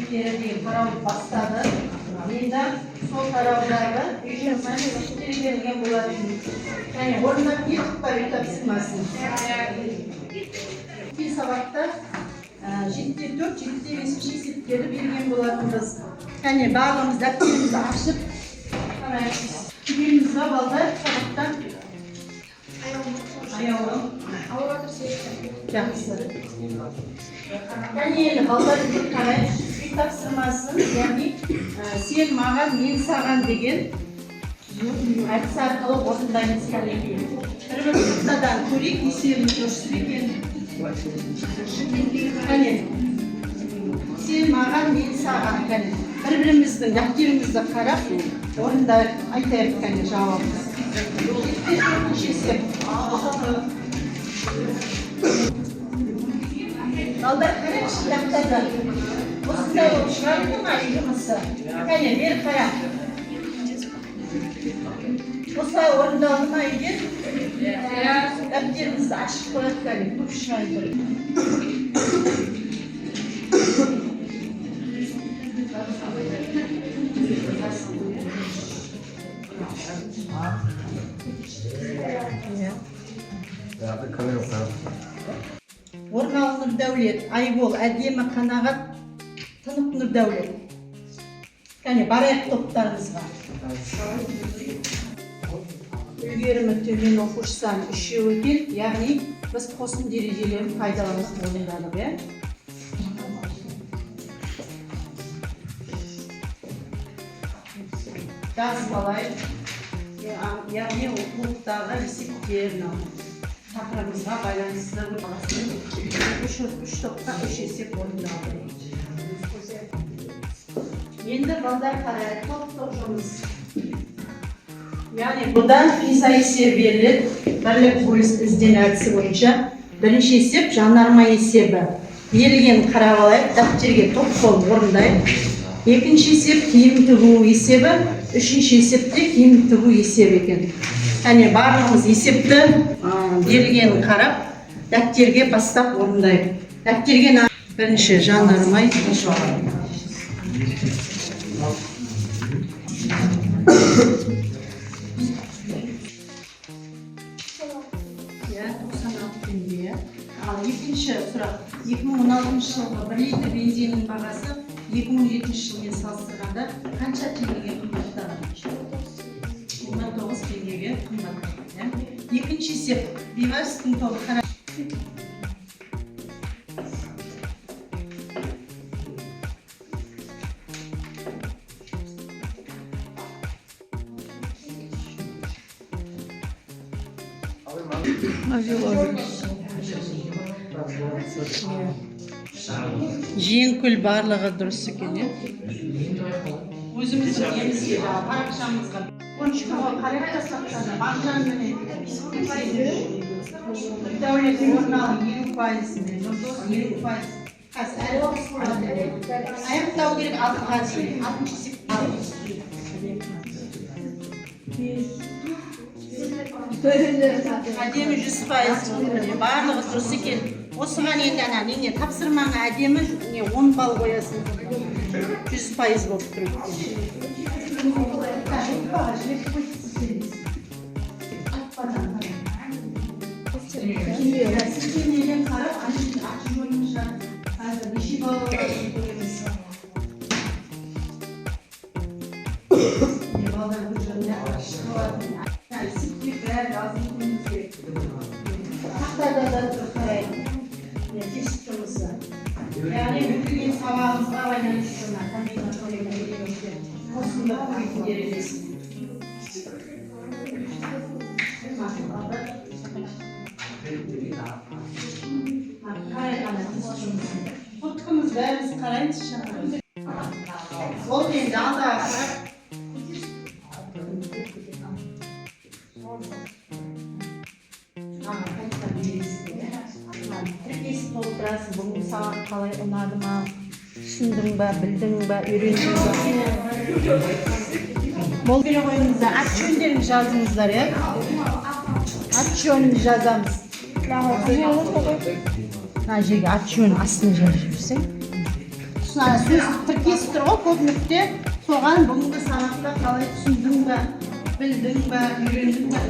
жігіттері деген қарауыл бастады. Енді сол қарауылдарды жігіттері берген болады. Және орыннан не тұтпай үй тапсырмасын. Кей сабақта 7-4, 7-5 есептерді берген болатынбыз. Және барлығымыз дәптерімізді ашып қараймыз. Келімізге балдар сабақтан аяулым. Жақсы. Және енді балдар деп қарай үй тапсырмасын, яғни сен маған, мен саған деген әдіс арқылы орындаймыз кәлемге. Бір-бір нұқтадан көрейік, есебіміз дұрыс екен. Кәне, сен маған, мен саған кәне. Бір-біріміздің дәптерімізді қарап, орында айтайық кәне жауабымыз. Балдар қарайықшы дәптерді. Осындай ол шығарды ма жұмысы? Кәне, бері қарап. Осылай орындалды ма егер? Дәптерімізді ашып қояды кәне, көп шығайды. Орналы Нұрдәулет, Айбол, әдемі қанағат, тынық Нұрдәулет. Кәне, барайық топтарымызға. Үлгерімі төмен оқушысан үшеуі кел, яғни біз қосын дережелерін пайдаланып орындадық, е? Жазып алайық, яғни оқулықтағы есептерін тақырыбымызға байланысты үш топқа үш есеп орындалды. Енді балдар қарайық, топ жұмыс. Яғни бұдан қиса есеп беріледі, бірлік бөліс ізден әдісі бойынша. Бірінші есеп жанарма есебі. Берілген қарап алайық, дәптерге топ қол орындайық. Екінші есеп киім тігу есебі, үшінші есепте киім тігу есебі екен. Яғни барлығымыз есепті берілгенін қарап, дәптерге бастап орындайық. Дәптерге бірінші жанармай. Ал екінші сұрақ, 2016 жылғы 1 литр бензиннің бағасы 2017 жылмен салыстырғанда қанша теңгеге қымбаттаған? 29 теңгеге қымбаттаған. Екінші есеп, бейбарыстың тобы қара. Жеңкүл барлығы дұрыс екен, е? Өзіміздің емізге парақшамызға қоншықаға қарап тастақтады. Мағжан міне Дәулеттің орналы 20%-іне, 20%. Аяқтау керек 6-ға дейін, 6-шы есеп. Әдемі 100%. Барлығы дұрыс екен. Осыған енді нене тапсырмаңа әдемі 10 балл қоясын. 100% болып тұр екен. Сізден қарап, аты жөніңізді қазір неше балалардың көреміз. Балалардың жөніне шығылатын. Сізден бәрі жазын көңізге. Тақтада да тұр қарайды. Тесіп тұрмысы. Яғни бүкілген сабағымызға байланыстырма. Осында көрейтін дережесін. Құттықымыз бәріміз қараймыз шақырымыз. Ол енді алдағы қарап. Тіркесіп толтырасың, бүгін саған қалай ұнады ма? Түсіндің ба, білдің ба, үйрендің ба? Бол бере қойыңыздар, ат жөндеріңіз жазыңыздар, е? Ат жөнін жазамыз. Мына жерге ат жөнін астына жазып жүрсең. сөз тіркес тұр ғой көп нүкте. Соған бүгінгі сабақта қалай түсіндің бе, білдің бе, үйрендің бе,